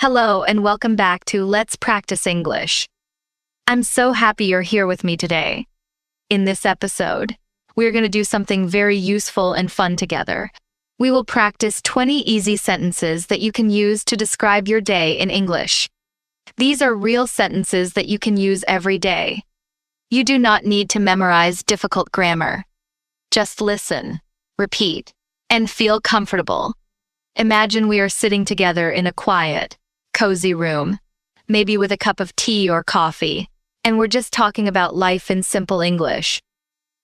Hello and welcome back to Let's Practice English. I'm so happy you're here with me today. In this episode, we're going to do something very useful and fun together. We will practice 20 easy sentences that you can use to describe your day in English. These are real sentences that you can use every day. You do not need to memorize difficult grammar. Just listen, repeat, and feel comfortable. Imagine we are sitting together in a quiet, cozy room, maybe with a cup of tea or coffee, and we're just talking about life in simple English.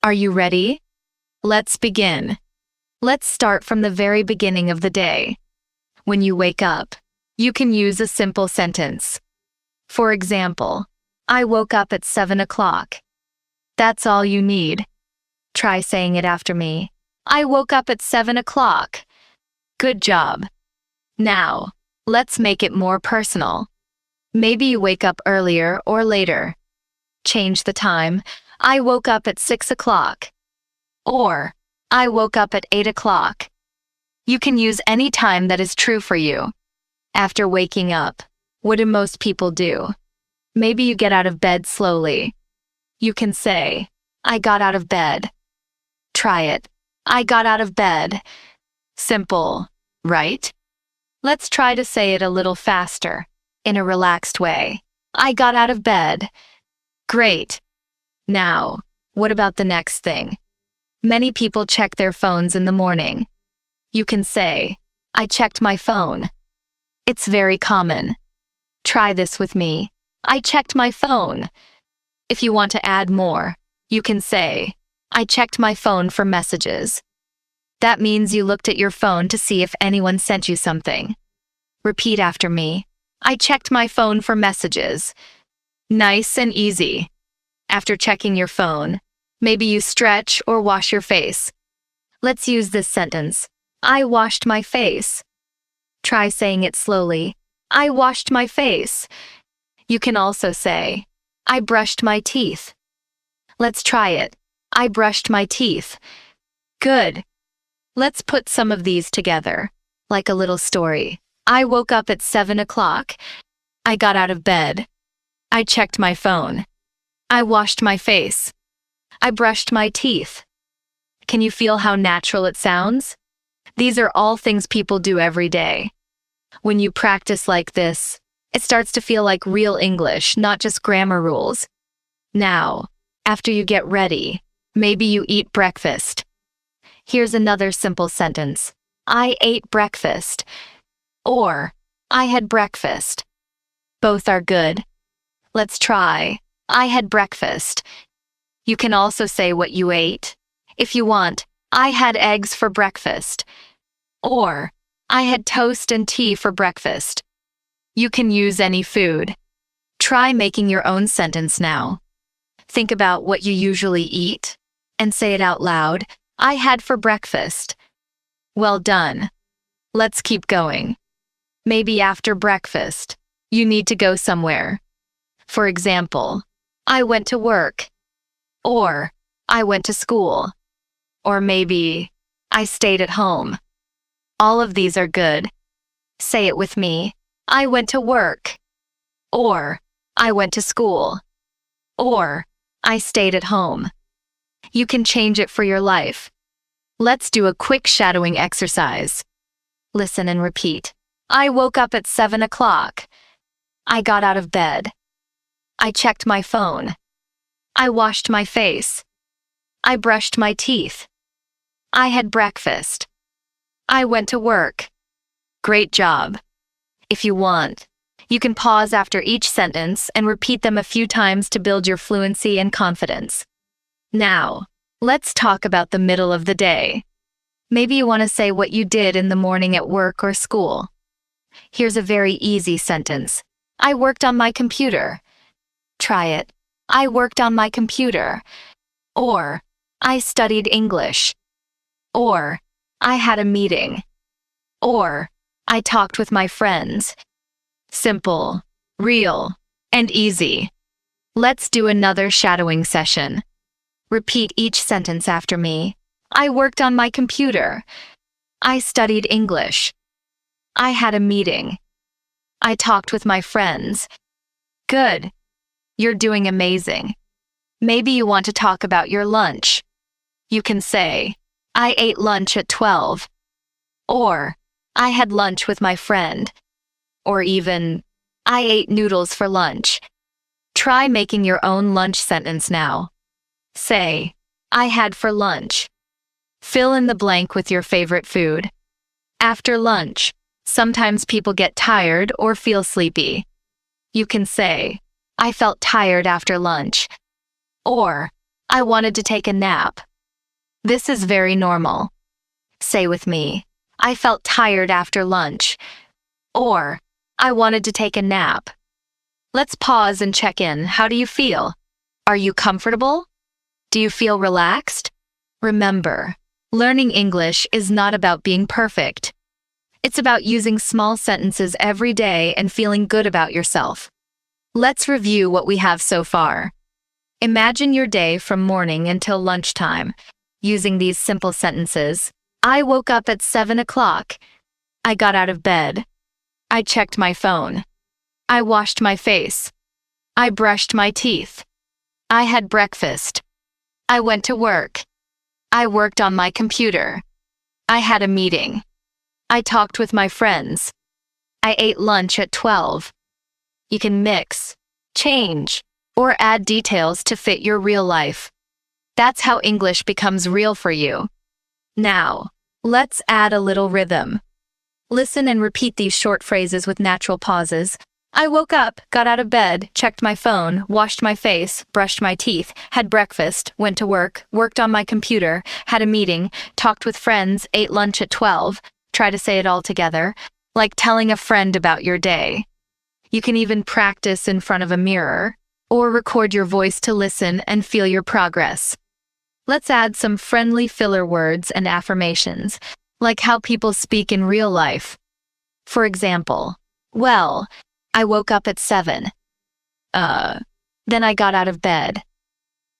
Are you ready? Let's begin. Let's start from the very beginning of the day. When you wake up, you can use a simple sentence. For example, I woke up at 7 o'clock. That's all you need. Try saying it after me. I woke up at 7 o'clock. Good job. Now, let's make it more personal. Maybe you wake up earlier or later. Change the time. I woke up at 6 o'clock. Or, I woke up at 8 o'clock. You can use any time that is true for you. After waking up, what do most people do? Maybe you get out of bed slowly. You can say, I got out of bed. Try it. I got out of bed. Simple, right? Let's try to say it a little faster, in a relaxed way. I got out of bed. Great. Now, what about the next thing? Many people check their phones in the morning. You can say, I checked my phone. It's very common. Try this with me. I checked my phone. If you want to add more, you can say, I checked my phone for messages. That means you looked at your phone to see if anyone sent you something. Repeat after me. I checked my phone for messages. Nice and easy. After checking your phone, maybe you stretch or wash your face. Let's use this sentence. I washed my face. Try saying it slowly. I washed my face. You can also say, I brushed my teeth. Let's try it. I brushed my teeth. Good. Let's put some of these together, like a little story. I woke up at 7 o'clock. I got out of bed. I checked my phone. I washed my face. I brushed my teeth. Can you feel how natural it sounds? These are all things people do every day. When you practice like this, it starts to feel like real English, not just grammar rules. Now, after you get ready, maybe you eat breakfast. Here's another simple sentence. I ate breakfast. Or, I had breakfast. Both are good. Let's try. I had breakfast. You can also say what you ate. If you want, I had eggs for breakfast. Or, I had toast and tea for breakfast. You can use any food. Try making your own sentence now. Think about what you usually eat and say it out loud. I had for breakfast. Well done. Let's keep going. Maybe after breakfast, you need to go somewhere. For example, I went to work. Or, I went to school. Or maybe, I stayed at home. All of these are good. Say it with me. I went to work. Or, I went to school. Or, I stayed at home. You can change it for your life. Let's do a quick shadowing exercise. Listen and repeat. I woke up at 7 o'clock. I got out of bed. I checked my phone. I washed my face. I brushed my teeth. I had breakfast. I went to work. Great job. If you want, you can pause after each sentence and repeat them a few times to build your fluency and confidence. Now, let's talk about the middle of the day. Maybe you want to say what you did in the morning at work or school. Here's a very easy sentence. I worked on my computer. Try it. I worked on my computer. Or, I studied English. Or, I had a meeting. Or, I talked with my friends. Simple, real, and easy. Let's do another shadowing session. Repeat each sentence after me. I worked on my computer. I studied English. I had a meeting. I talked with my friends. Good. You're doing amazing. Maybe you want to talk about your lunch. You can say, I ate lunch at 12. Or, I had lunch with my friend. Or even, I ate noodles for lunch. Try making your own lunch sentence now. Say, I had for lunch. Fill in the blank with your favorite food. After lunch, sometimes people get tired or feel sleepy. You can say, I felt tired after lunch. Or, I wanted to take a nap. This is very normal. Say with me, I felt tired after lunch. Or, I wanted to take a nap. Let's pause and check in. How do you feel? Are you comfortable? Do you feel relaxed? Remember, learning English is not about being perfect. It's about using small sentences every day and feeling good about yourself. Let's review what we have so far. Imagine your day from morning until lunchtime. Using these simple sentences, I woke up at 7 o'clock. I got out of bed. I checked my phone. I washed my face. I brushed my teeth. I had breakfast. I went to work. I worked on my computer. I had a meeting. I talked with my friends. I ate lunch at 12. You can mix, change, or add details to fit your real life. That's how English becomes real for you. Now, let's add a little rhythm. Listen and repeat these short phrases with natural pauses. I woke up, got out of bed, checked my phone, washed my face, brushed my teeth, had breakfast, went to work, worked on my computer, had a meeting, talked with friends, ate lunch at 12. Try to say it all together, like telling a friend about your day. You can even practice in front of a mirror, or record your voice to listen and feel your progress. Let's add some friendly filler words and affirmations, like how people speak in real life. For example, well, I woke up at 7. Then I got out of bed.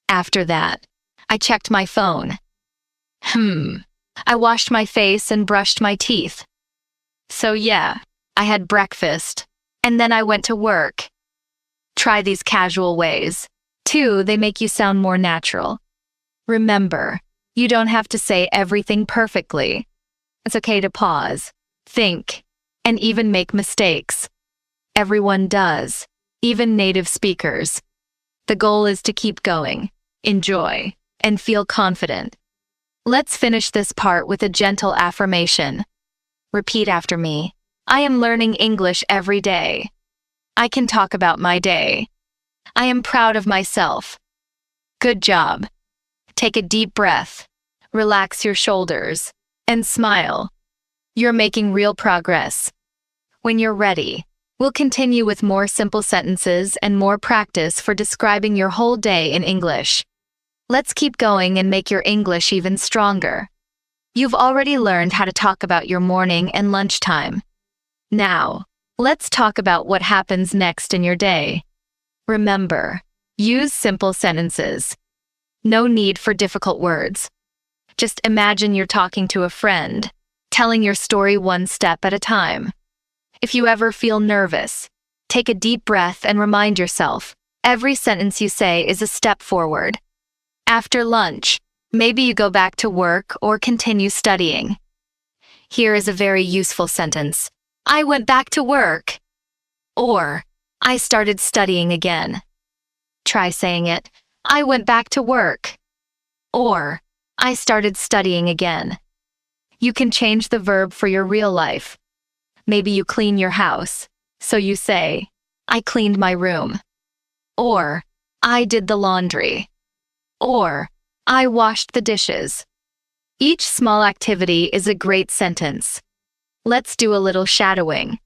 After that, I checked my phone. I washed my face and brushed my teeth. So yeah, I had breakfast, and then I went to work. Try these casual ways. 2, they make you sound more natural. Remember, you don't have to say everything perfectly. It's okay to pause, think, and even make mistakes. Everyone does, even native speakers. The goal is to keep going, enjoy, and feel confident. Let's finish this part with a gentle affirmation. Repeat after me. I am learning English every day. I can talk about my day. I am proud of myself. Good job. Take a deep breath, relax your shoulders, and smile. You're making real progress. When you're ready, we'll continue with more simple sentences and more practice for describing your whole day in English. Let's keep going and make your English even stronger. You've already learned how to talk about your morning and lunchtime. Now, let's talk about what happens next in your day. Remember, use simple sentences. No need for difficult words. Just imagine you're talking to a friend, telling your story one step at a time. If you ever feel nervous, take a deep breath and remind yourself, every sentence you say is a step forward. After lunch, maybe you go back to work or continue studying. Here is a very useful sentence. I went back to work. Or, I started studying again. Try saying it. I went back to work. Or, I started studying again. You can change the verb for your real life. Maybe you clean your house, so you say, I cleaned my room. Or, I did the laundry. Or, I washed the dishes. Each small activity is a great sentence. Let's do a little shadowing.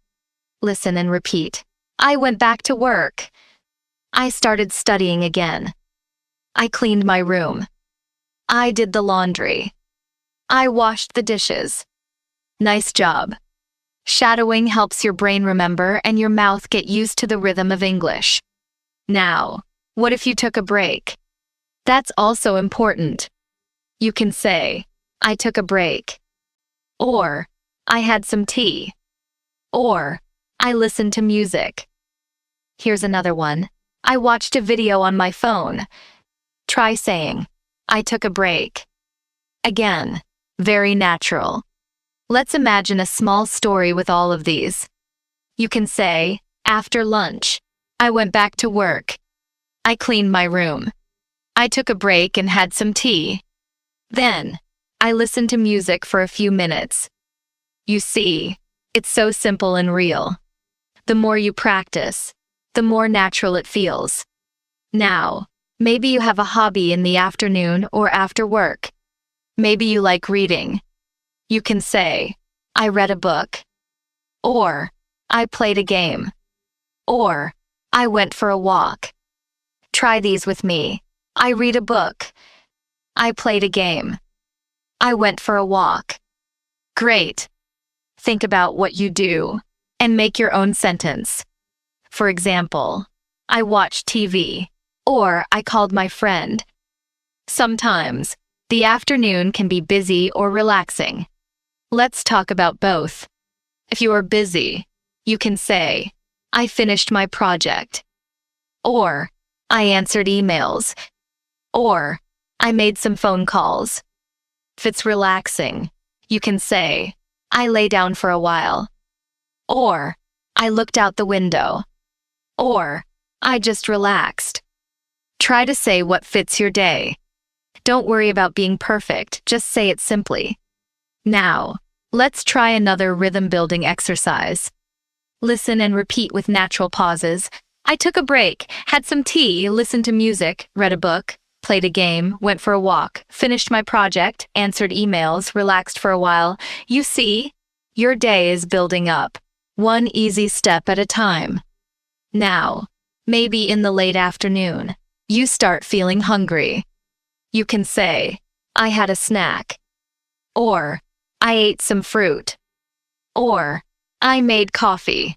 Listen and repeat. I went back to work. I started studying again. I cleaned my room. I did the laundry. I washed the dishes. Nice job. Shadowing helps your brain remember and your mouth get used to the rhythm of English. Now, what if you took a break? That's also important. You can say, I took a break. Or, I had some tea. Or, I listened to music. Here's another one. I watched a video on my phone. Try saying, I took a break. Again, very natural. Let's imagine a small story with all of these. You can say, after lunch, I went back to work. I cleaned my room. I took a break and had some tea. Then, I listened to music for a few minutes. You see, it's so simple and real. The more you practice, the more natural it feels. Now, maybe you have a hobby in the afternoon or after work. Maybe you like reading. You can say, I read a book. Or, I played a game. Or, I went for a walk. Try these with me. I read a book. I played a game. I went for a walk. Great. Think about what you do and make your own sentence. For example, I watched TV, or I called my friend. Sometimes, the afternoon can be busy or relaxing. Let's talk about both. If you are busy, you can say, I finished my project. Or, I answered emails. Or, I made some phone calls. If it's relaxing, you can say, I lay down for a while. Or, I looked out the window. Or, I just relaxed. Try to say what fits your day. Don't worry about being perfect, just say it simply. Now, let's try another rhythm-building exercise. Listen and repeat with natural pauses. I took a break, had some tea, listened to music, read a book, played a game, went for a walk, finished my project, answered emails, relaxed for a while. You see, your day is building up, one easy step at a time. Now, maybe in the late afternoon, you start feeling hungry. You can say, I had a snack. Or, I ate some fruit. Or, I made coffee.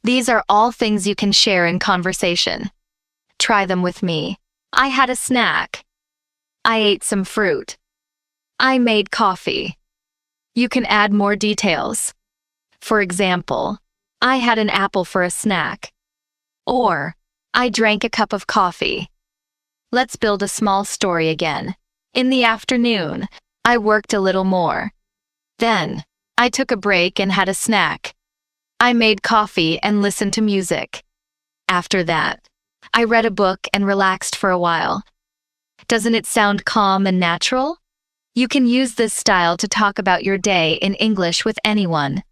These are all things you can share in conversation. Try them with me. I had a snack. I ate some fruit. I made coffee. You can add more details. For example, I had an apple for a snack. Or, I drank a cup of coffee. Let's build a small story again. In the afternoon, I worked a little more. Then, I took a break and had a snack. I made coffee and listened to music. After that, I read a book and relaxed for a while. Doesn't it sound calm and natural? You can use this style to talk about your day in English with anyone.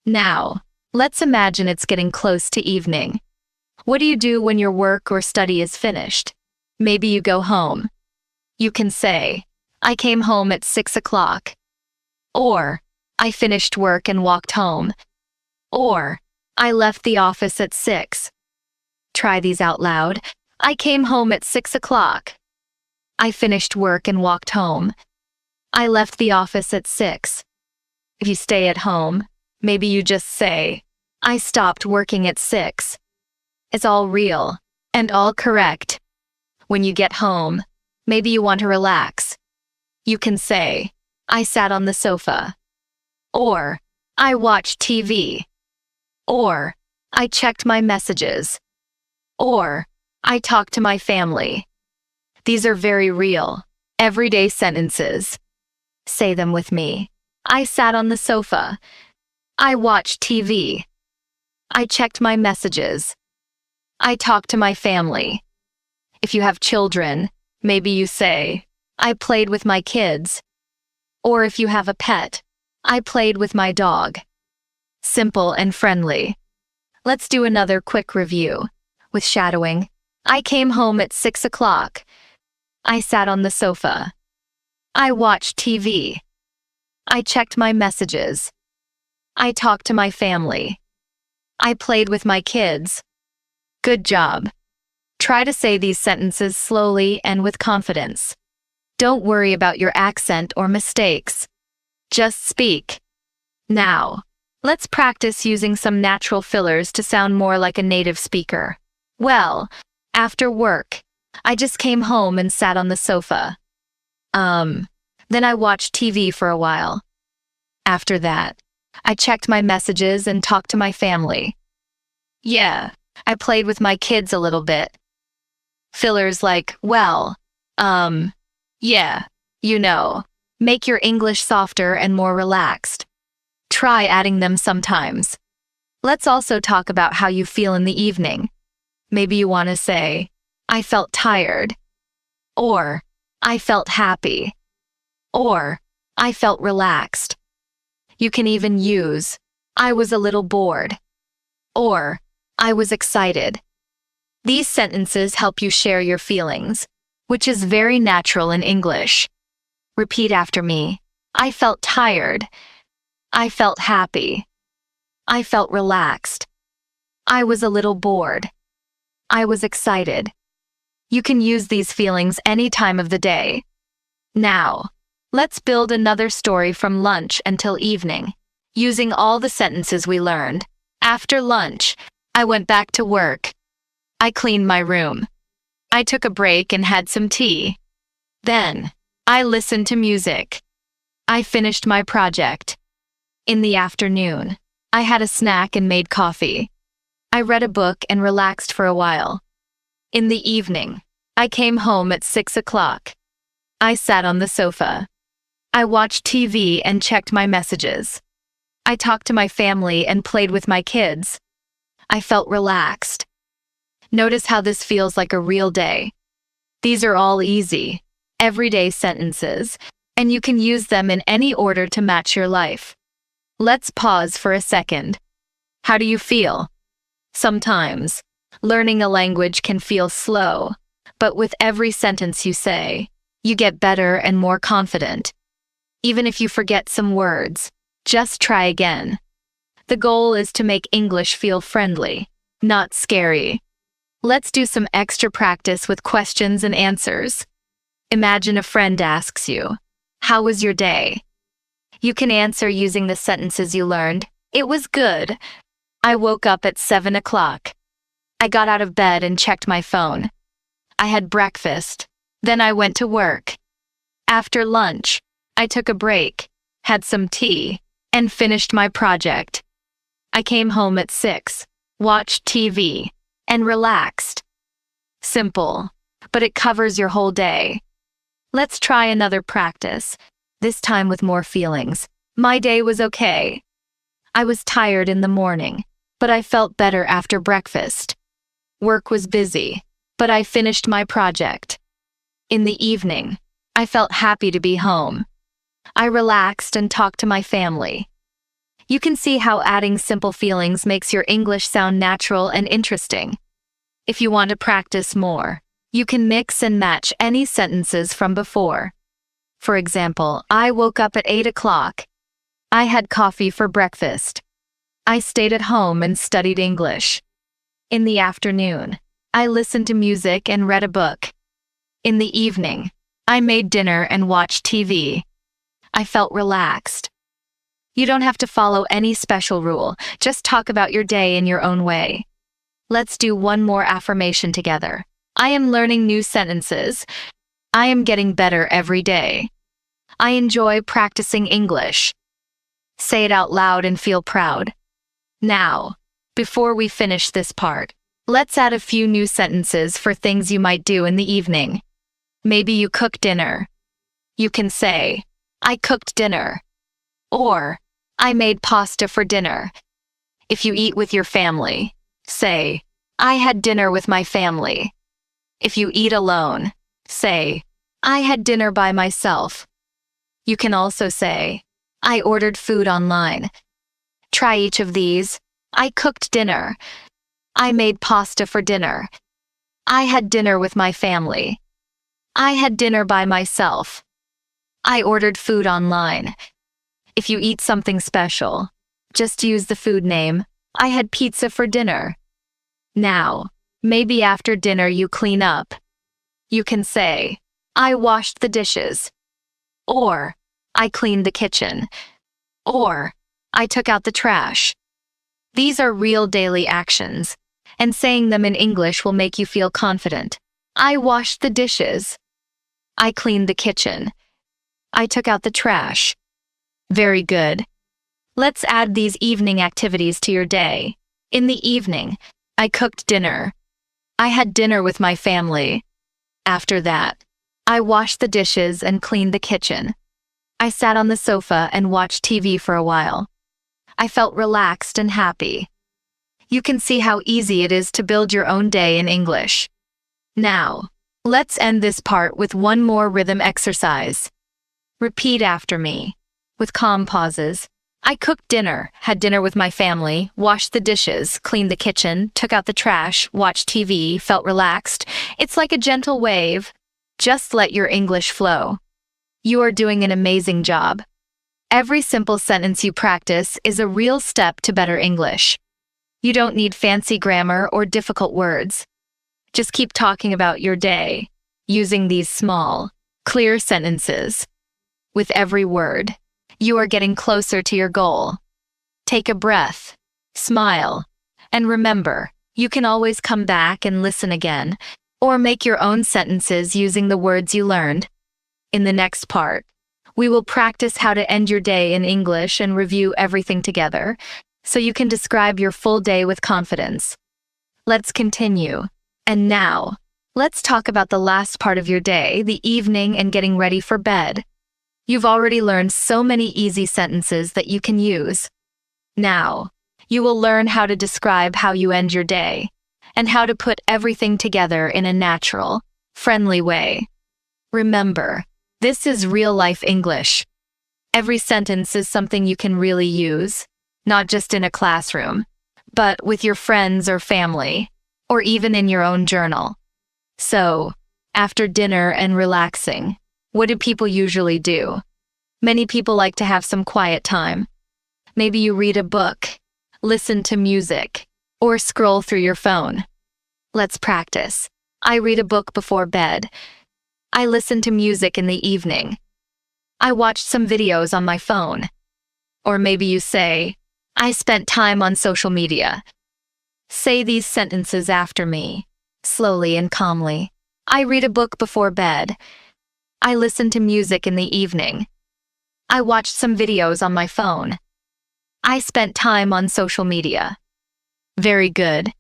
Now, let's imagine it's getting close to evening. What do you do when your work or study is finished? Maybe you go home. You can say, I came home at 6 o'clock. Or, I finished work and walked home. Or, I left the office at 6. Try these out loud. I came home at 6 o'clock. I finished work and walked home. I left the office at 6. If you stay at home, maybe you just say, I stopped working at 6. It's all real and all correct. When you get home, maybe you want to relax. You can say, I sat on the sofa. Or, I watched TV. Or, I checked my messages. Or, I talked to my family. These are very real, everyday sentences. Say them with me. I sat on the sofa. I watched TV. I checked my messages. I talked to my family. If you have children, maybe you say, I played with my kids. Or if you have a pet, I played with my dog. Simple and friendly. Let's do another quick review. With shadowing, I came home at 6 o'clock. I sat on the sofa. I watched TV. I checked my messages. I talked to my family. I played with my kids. Good job. Try to say these sentences slowly and with confidence. Don't worry about your accent or mistakes. Just speak. Now, let's practice using some natural fillers to sound more like a native speaker. Well, after work, I just came home and sat on the sofa. Then I watched TV for a while. After that, I checked my messages and talked to my family. Yeah, I played with my kids a little bit. Fillers like, well, yeah, you know, make your English softer and more relaxed. Try adding them sometimes. Let's also talk about how you feel in the evening. Maybe you want to say, I felt tired, or I felt happy, or I felt relaxed. You can even use, I was a little bored, or I was excited. These sentences help you share your feelings, which is very natural in English. Repeat after me. I felt tired. I felt happy. I felt relaxed. I was a little bored. I was excited. You can use these feelings any time of the day. Now, let's build another story from lunch until evening, using all the sentences we learned. After lunch, I went back to work. I cleaned my room. I took a break and had some tea. Then, I listened to music. I finished my project. In the afternoon, I had a snack and made coffee. I read a book and relaxed for a while. In the evening, I came home at 6 o'clock. I sat on the sofa. I watched TV and checked my messages. I talked to my family and played with my kids. I felt relaxed. Notice how this feels like a real day. These are all easy, everyday sentences, and you can use them in any order to match your life. Let's pause for a second. How do you feel? Sometimes, learning a language can feel slow, but with every sentence you say, you get better and more confident. Even if you forget some words, just try again. The goal is to make English feel friendly, not scary. Let's do some extra practice with questions and answers. Imagine a friend asks you, "How was your day?" You can answer using the sentences you learned. It was good. I woke up at 7 o'clock. I got out of bed and checked my phone. I had breakfast. Then I went to work. After lunch, I took a break, had some tea, and finished my project. I came home at 6, watched TV, and relaxed. Simple, but it covers your whole day. Let's try another practice, this time with more feelings. My day was okay. I was tired in the morning, but I felt better after breakfast. Work was busy, but I finished my project. In the evening, I felt happy to be home. I relaxed and talked to my family. You can see how adding simple feelings makes your English sound natural and interesting. If you want to practice more, you can mix and match any sentences from before. For example, I woke up at 8 o'clock. I had coffee for breakfast. I stayed at home and studied English. In the afternoon, I listened to music and read a book. In the evening, I made dinner and watched TV. I felt relaxed. You don't have to follow any special rule, just talk about your day in your own way. Let's do one more affirmation together. I am learning new sentences. I am getting better every day. I enjoy practicing English. Say it out loud and feel proud. Now, before we finish this part, let's add a few new sentences for things you might do in the evening. Maybe you cook dinner. You can say, I cooked dinner. Or, I made pasta for dinner. If you eat with your family, say, I had dinner with my family. If you eat alone, say, I had dinner by myself. You can also say, I ordered food online. Try each of these. I cooked dinner. I made pasta for dinner. I had dinner with my family. I had dinner by myself. I ordered food online. If you eat something special, just use the food name. I had pizza for dinner. Now, maybe after dinner you clean up. You can say, I washed the dishes. Or, I cleaned the kitchen. Or, I took out the trash. These are real daily actions, and saying them in English will make you feel confident. I washed the dishes. I cleaned the kitchen. I took out the trash. Very good. Let's add these evening activities to your day. In the evening, I cooked dinner. I had dinner with my family. After that, I washed the dishes and cleaned the kitchen. I sat on the sofa and watched TV for a while. I felt relaxed and happy. You can see how easy it is to build your own day in English. Now, let's end this part with one more rhythm exercise. Repeat after me, with calm pauses. I cooked dinner, had dinner with my family, washed the dishes, cleaned the kitchen, took out the trash, watched TV, felt relaxed. It's like a gentle wave. Just let your English flow. You are doing an amazing job. Every simple sentence you practice is a real step to better English. You don't need fancy grammar or difficult words. Just keep talking about your day, using these small, clear sentences. With every word, you are getting closer to your goal. Take a breath, smile, and remember, you can always come back and listen again, or make your own sentences using the words you learned. In the next part, we will practice how to end your day in English and review everything together, so you can describe your full day with confidence. Let's continue. And now, let's talk about the last part of your day, the evening and getting ready for bed. You've already learned so many easy sentences that you can use. Now, you will learn how to describe how you end your day, and how to put everything together in a natural, friendly way. Remember, this is real-life English. Every sentence is something you can really use, not just in a classroom, but with your friends or family, or even in your own journal. So, after dinner and relaxing, what do people usually do? Many people like to have some quiet time. Maybe you read a book, listen to music, or scroll through your phone. Let's practice. I read a book before bed. I listen to music in the evening. I watched some videos on my phone. Or maybe you say, I spent time on social media. Say these sentences after me, slowly and calmly. I read a book before bed. I listen to music in the evening. I watched some videos on my phone. I spent time on social media. Very good.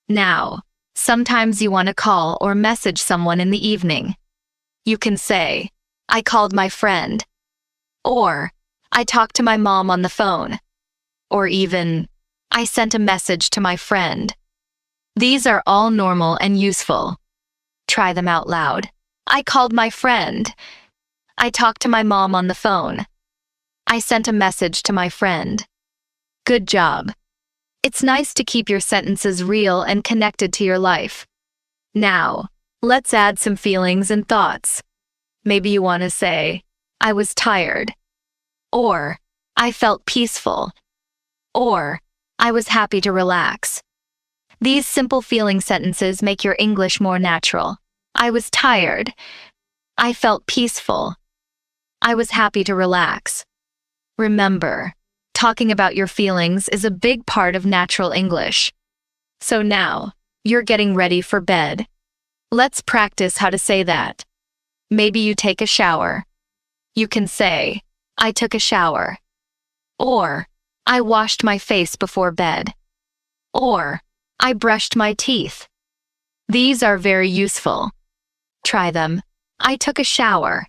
Now, sometimes you want to call or message someone in the evening. You can say, I called my friend. Or, I talked to my mom on the phone. Or even, I sent a message to my friend. These are all normal and useful. Try them out loud. I called my friend. I talked to my mom on the phone. I sent a message to my friend. Good job. It's nice to keep your sentences real and connected to your life. Now, let's add some feelings and thoughts. Maybe you want to say, I was tired. Or, I felt peaceful. Or, I was happy to relax. These simple feeling sentences make your English more natural. I was tired. I felt peaceful. I was happy to relax. Remember, talking about your feelings is a big part of natural English. So now, you're getting ready for bed. Let's practice how to say that. Maybe you take a shower. You can say, I took a shower. Or, I washed my face before bed. Or, I brushed my teeth. These are very useful. Try them. I took a shower.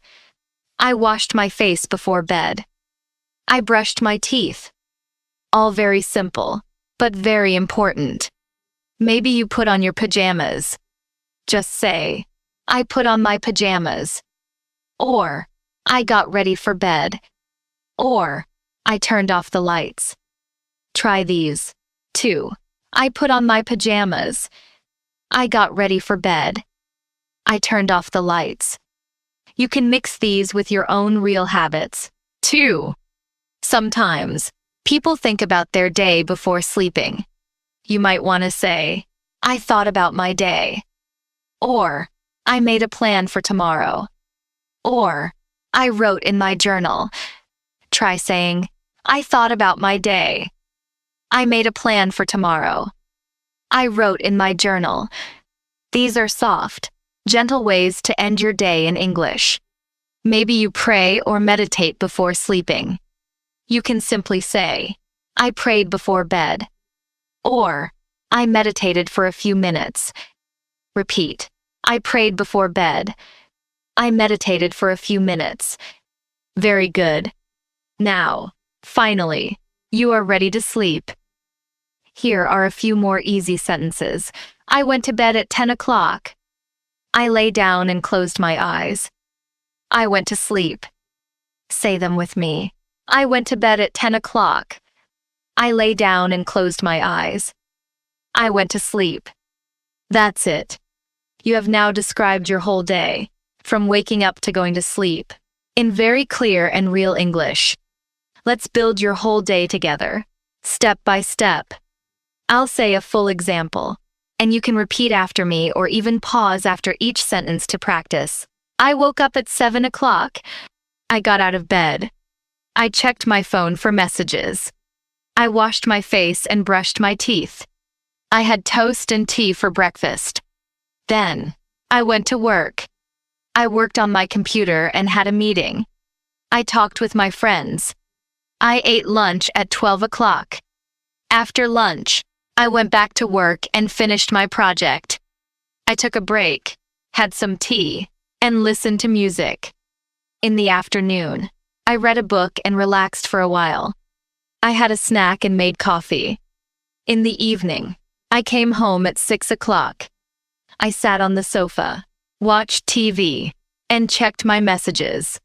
I washed my face before bed. I brushed my teeth. All very simple, but very important. Maybe you put on your pajamas. Just say, I put on my pajamas. Or, I got ready for bed. Or, I turned off the lights. Try these, too. I put on my pajamas. I got ready for bed. I turned off the lights. You can mix these with your own real habits, too. Sometimes, people think about their day before sleeping. You might want to say, I thought about my day. Or, I made a plan for tomorrow. Or, I wrote in my journal. Try saying, I thought about my day. I made a plan for tomorrow. I wrote in my journal. These are soft, gentle ways to end your day in English. Maybe you pray or meditate before sleeping. You can simply say, I prayed before bed. Or, I meditated for a few minutes. Repeat. I prayed before bed. I meditated for a few minutes. Very good. Now, finally, you are ready to sleep. Here are a few more easy sentences. I went to bed at 10 o'clock. I lay down and closed my eyes. I went to sleep. Say them with me. I went to bed at 10 o'clock. I lay down and closed my eyes. I went to sleep. That's it. You have now described your whole day, from waking up to going to sleep, in very clear and real English. Let's build your whole day together, step by step. I'll say a full example, and you can repeat after me or even pause after each sentence to practice. I woke up at 7 o'clock. I got out of bed. I checked my phone for messages. I washed my face and brushed my teeth. I had toast and tea for breakfast. Then, I went to work. I worked on my computer and had a meeting. I talked with my friends. I ate lunch at 12 o'clock. After lunch, I went back to work and finished my project. I took a break, had some tea, and listened to music. In the afternoon, I read a book and relaxed for a while. I had a snack and made coffee. In the evening, I came home at 6 o'clock. I sat on the sofa, watched TV, and checked my messages.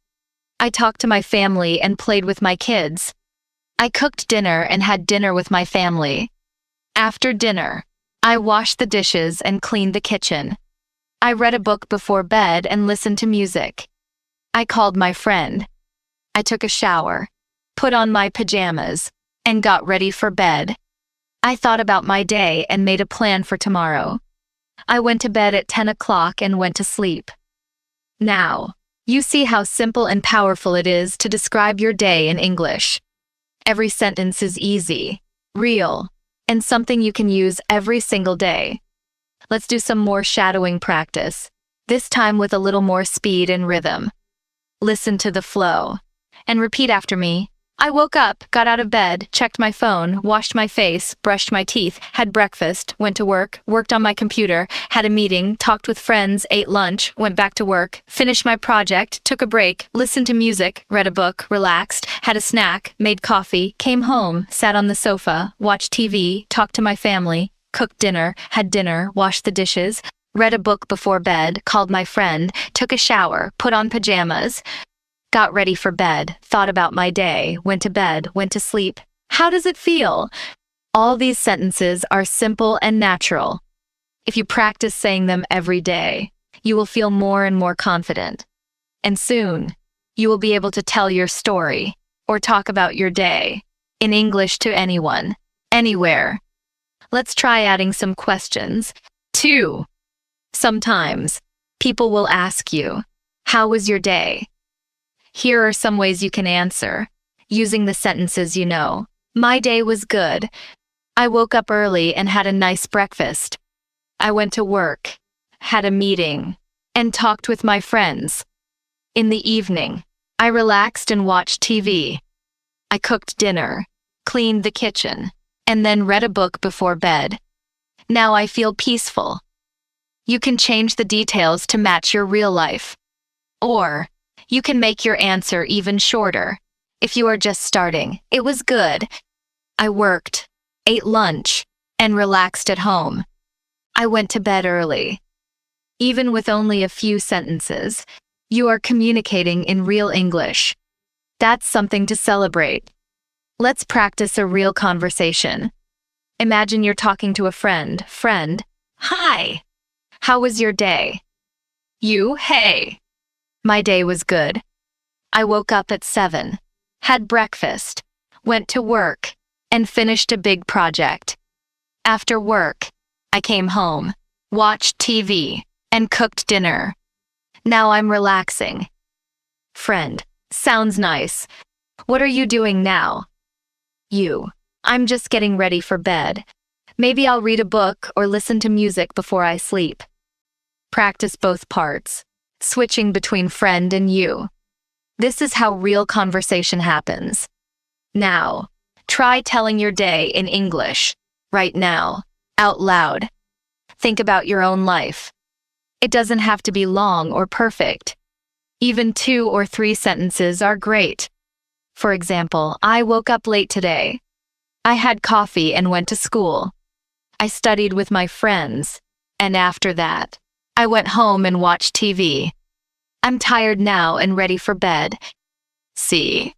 I talked to my family and played with my kids. I cooked dinner and had dinner with my family. After dinner, I washed the dishes and cleaned the kitchen. I read a book before bed and listened to music. I called my friend. I took a shower, put on my pajamas, and got ready for bed. I thought about my day and made a plan for tomorrow. I went to bed at 10 o'clock and went to sleep. Now, you see how simple and powerful it is to describe your day in English. Every sentence is easy, real, and something you can use every single day. Let's do some more shadowing practice, this time with a little more speed and rhythm. Listen to the flow, and repeat after me. I woke up, got out of bed, checked my phone, washed my face, brushed my teeth, had breakfast, went to work, worked on my computer, had a meeting, talked with friends, ate lunch, went back to work, finished my project, took a break, listened to music, read a book, relaxed, had a snack, made coffee, came home, sat on the sofa, watched TV, talked to my family, cooked dinner, had dinner, washed the dishes, read a book before bed, called my friend, took a shower, put on pajamas, got ready for bed, thought about my day, went to bed, went to sleep. How does it feel? All these sentences are simple and natural. If you practice saying them every day, you will feel more and more confident. And soon, you will be able to tell your story or talk about your day in English to anyone, anywhere. Let's try adding some questions. 2. Sometimes, people will ask you, how was your day? Here are some ways you can answer, using the sentences you know. My day was good. I woke up early and had a nice breakfast. I went to work, had a meeting, and talked with my friends. In the evening, I relaxed and watched TV. I cooked dinner, cleaned the kitchen, and then read a book before bed. Now I feel peaceful. You can change the details to match your real life. Or, you can make your answer even shorter. If you are just starting, it was good. I worked, ate lunch, and relaxed at home. I went to bed early. Even with only a few sentences, you are communicating in real English. That's something to celebrate. Let's practice a real conversation. Imagine you're talking to a friend. Friend, hi. How was your day? You, hey. My day was good. I woke up at 7, had breakfast, went to work, and finished a big project. After work, I came home, watched TV, and cooked dinner. Now I'm relaxing. Friend, sounds nice. What are you doing now? You, I'm just getting ready for bed. Maybe I'll read a book or listen to music before I sleep. Practice both parts, switching between friend and you. This is how real conversation happens. Now, try telling your day in English, right now, out loud. Think about your own life. It doesn't have to be long or perfect. Even 2 or 3 sentences are great. For example, I woke up late today. I had coffee and went to school. I studied with my friends. And after that, I went home and watched TV. I'm tired now and ready for bed. See?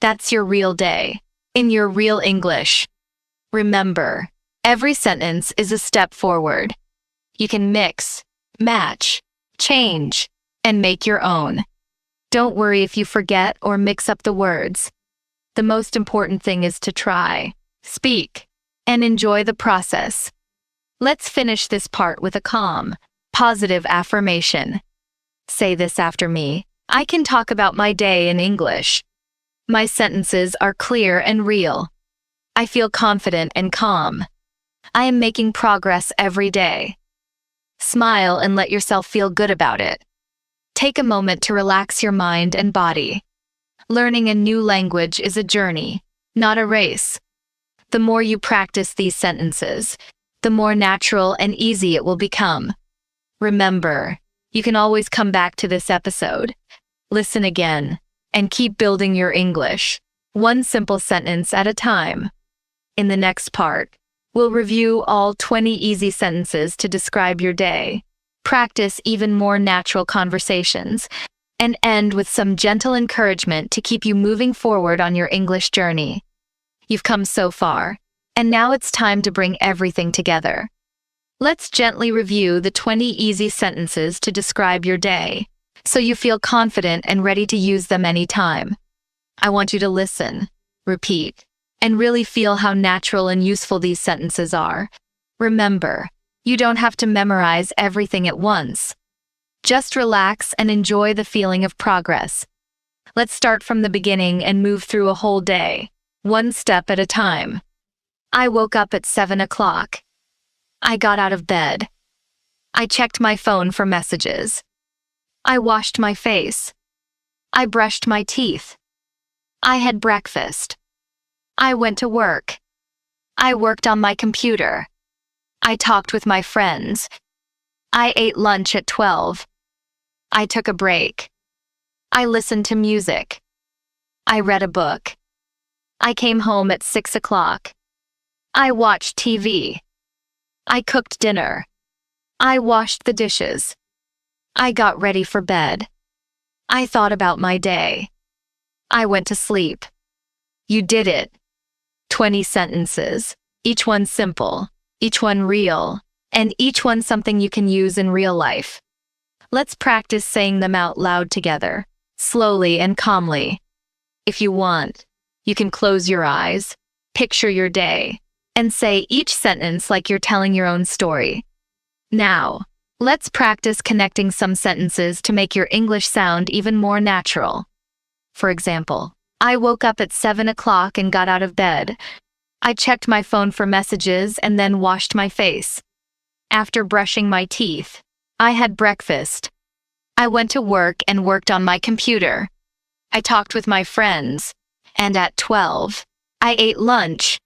That's your real day, in your real English. Remember, every sentence is a step forward. You can mix, match, change, and make your own. Don't worry if you forget or mix up the words. The most important thing is to try, speak, and enjoy the process. Let's finish this part with a calm, positive affirmation. Say this after me. I can talk about my day in English. My sentences are clear and real. I feel confident and calm. I am making progress every day. Smile and let yourself feel good about it. Take a moment to relax your mind and body. Learning a new language is a journey, not a race. The more you practice these sentences, the more natural and easy it will become. Remember, you can always come back to this episode, listen again, and keep building your English, one simple sentence at a time. In the next part, we'll review all 20 easy sentences to describe your day, practice even more natural conversations, and end with some gentle encouragement to keep you moving forward on your English journey. You've come so far, and now it's time to bring everything together. Let's gently review the 20 easy sentences to describe your day, so you feel confident and ready to use them anytime. I want you to listen, repeat, and really feel how natural and useful these sentences are. Remember, you don't have to memorize everything at once. Just relax and enjoy the feeling of progress. Let's start from the beginning and move through a whole day, one step at a time. I woke up at 7 o'clock. I got out of bed. I checked my phone for messages. I washed my face. I brushed my teeth. I had breakfast. I went to work. I worked on my computer. I talked with my friends. I ate lunch at 12. I took a break. I listened to music. I read a book. I came home at 6 o'clock. I watched TV. I cooked dinner. I washed the dishes. I got ready for bed. I thought about my day. I went to sleep. You did it. 20 sentences, each one simple, each one real, and each one something you can use in real life. Let's practice saying them out loud together, slowly and calmly. If you want, you can close your eyes, picture your day, and say each sentence like you're telling your own story. Now, let's practice connecting some sentences to make your English sound even more natural. For example, I woke up at 7 o'clock and got out of bed. I checked my phone for messages and then washed my face. After brushing my teeth, I had breakfast. I went to work and worked on my computer. I talked with my friends. And at 12, I ate lunch.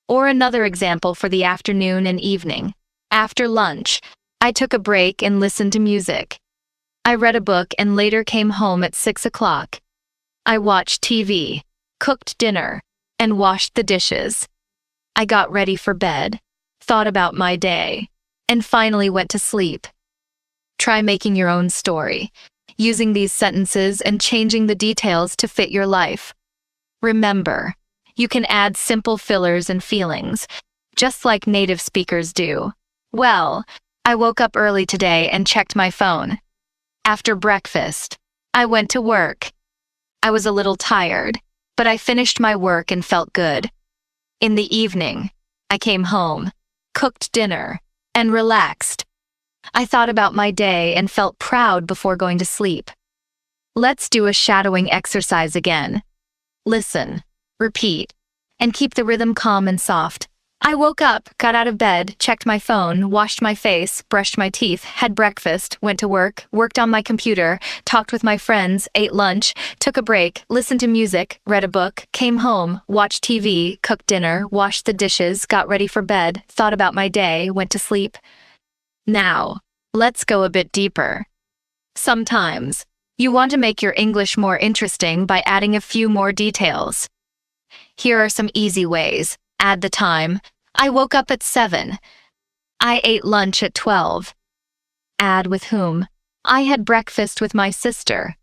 Or another example for the afternoon and evening. After lunch, I took a break and listened to music. I read a book and later came home at 6 o'clock. I watched TV, cooked dinner, and washed the dishes. I got ready for bed, thought about my day, and finally went to sleep. Try making your own story, using these sentences and changing the details to fit your life. Remember, you can add simple fillers and feelings, just like native speakers do. Well, I woke up early today and checked my phone. After breakfast, I went to work. I was a little tired, but I finished my work and felt good. In the evening, I came home, cooked dinner, and relaxed. I thought about my day and felt proud before going to sleep. Let's do a shadowing exercise again. Listen, repeat, and keep the rhythm calm and soft. I woke up, got out of bed, checked my phone, washed my face, brushed my teeth, had breakfast, went to work, worked on my computer, talked with my friends, ate lunch, took a break, listened to music, read a book, came home, watched TV, cooked dinner, washed the dishes, got ready for bed, thought about my day, went to sleep. Now, let's go a bit deeper. Sometimes, you want to make your English more interesting by adding a few more details. Here are some easy ways. Add the time. I woke up at 7. I ate lunch at 12. Add with whom. I had breakfast with my sister.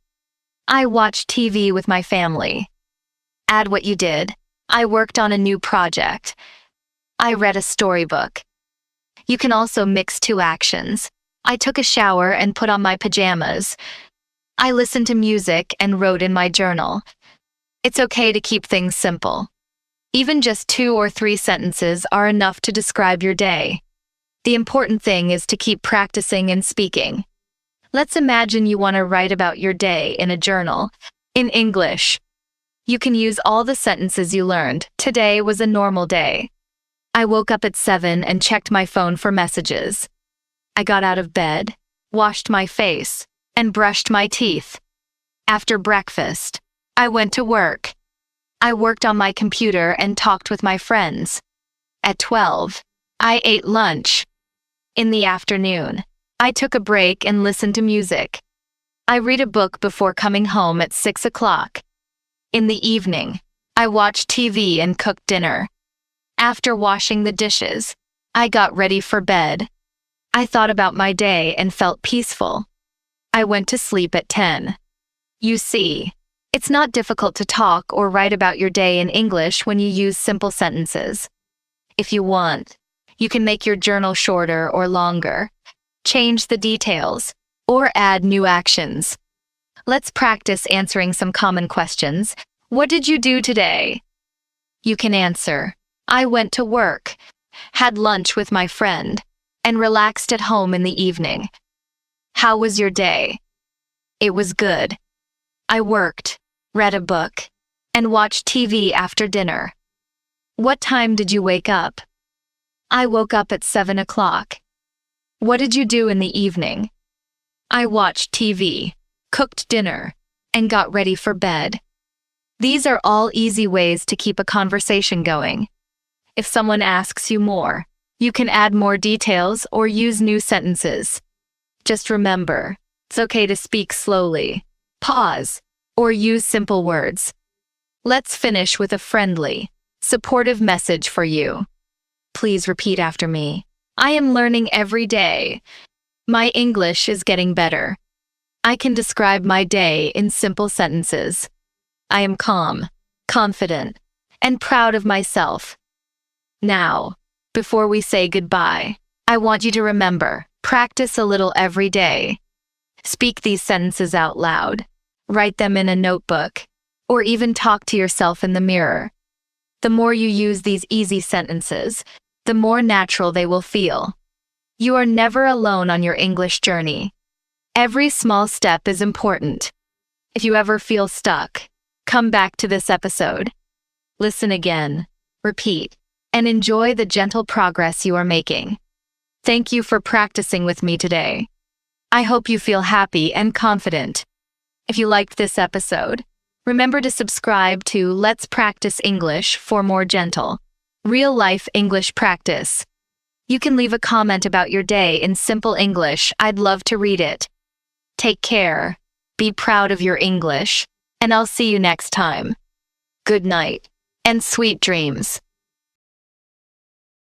I watched TV with my family. Add what you did. I worked on a new project. I read a storybook. You can also mix two actions. I took a shower and put on my pajamas. I listened to music and wrote in my journal. It's okay to keep things simple. Even just 2 or 3 sentences are enough to describe your day. The important thing is to keep practicing and speaking. Let's imagine you want to write about your day in a journal, in English. You can use all the sentences you learned. Today was a normal day. I woke up at 7 and checked my phone for messages. I got out of bed, washed my face, and brushed my teeth. After breakfast, I went to work. I worked on my computer and talked with my friends. At 12, I ate lunch. In the afternoon, I took a break and listened to music. I read a book before coming home at 6 o'clock. In the evening, I watched TV and cooked dinner. After washing the dishes, I got ready for bed. I thought about my day and felt peaceful. I went to sleep at 10. You see, it's not difficult to talk or write about your day in English when you use simple sentences. If you want, you can make your journal shorter or longer, change the details, or add new actions. Let's practice answering some common questions. What did you do today? You can answer, I went to work, had lunch with my friend, and relaxed at home in the evening. How was your day? It was good. I worked, read a book, and watched TV after dinner. What time did you wake up? I woke up at 7 o'clock. What did you do in the evening? I watched TV, cooked dinner, and got ready for bed. These are all easy ways to keep a conversation going. If someone asks you more, you can add more details or use new sentences. Just remember, it's okay to speak slowly, pause, or use simple words. Let's finish with a friendly, supportive message for you. Please repeat after me. I am learning every day. My English is getting better. I can describe my day in simple sentences. I am calm, confident, and proud of myself. Now, before we say goodbye, I want you to remember, practice a little every day. Speak these sentences out loud. Write them in a notebook, or even talk to yourself in the mirror. The more you use these easy sentences, the more natural they will feel. You are never alone on your English journey. Every small step is important. If you ever feel stuck, come back to this episode. Listen again, repeat, and enjoy the gentle progress you are making. Thank you for practicing with me today. I hope you feel happy and confident. If you liked this episode, remember to subscribe to Let's Practice English for more gentle, real-life English practice. You can leave a comment about your day in simple English. I'd love to read it. Take care, be proud of your English, and I'll see you next time. Good night, and sweet dreams.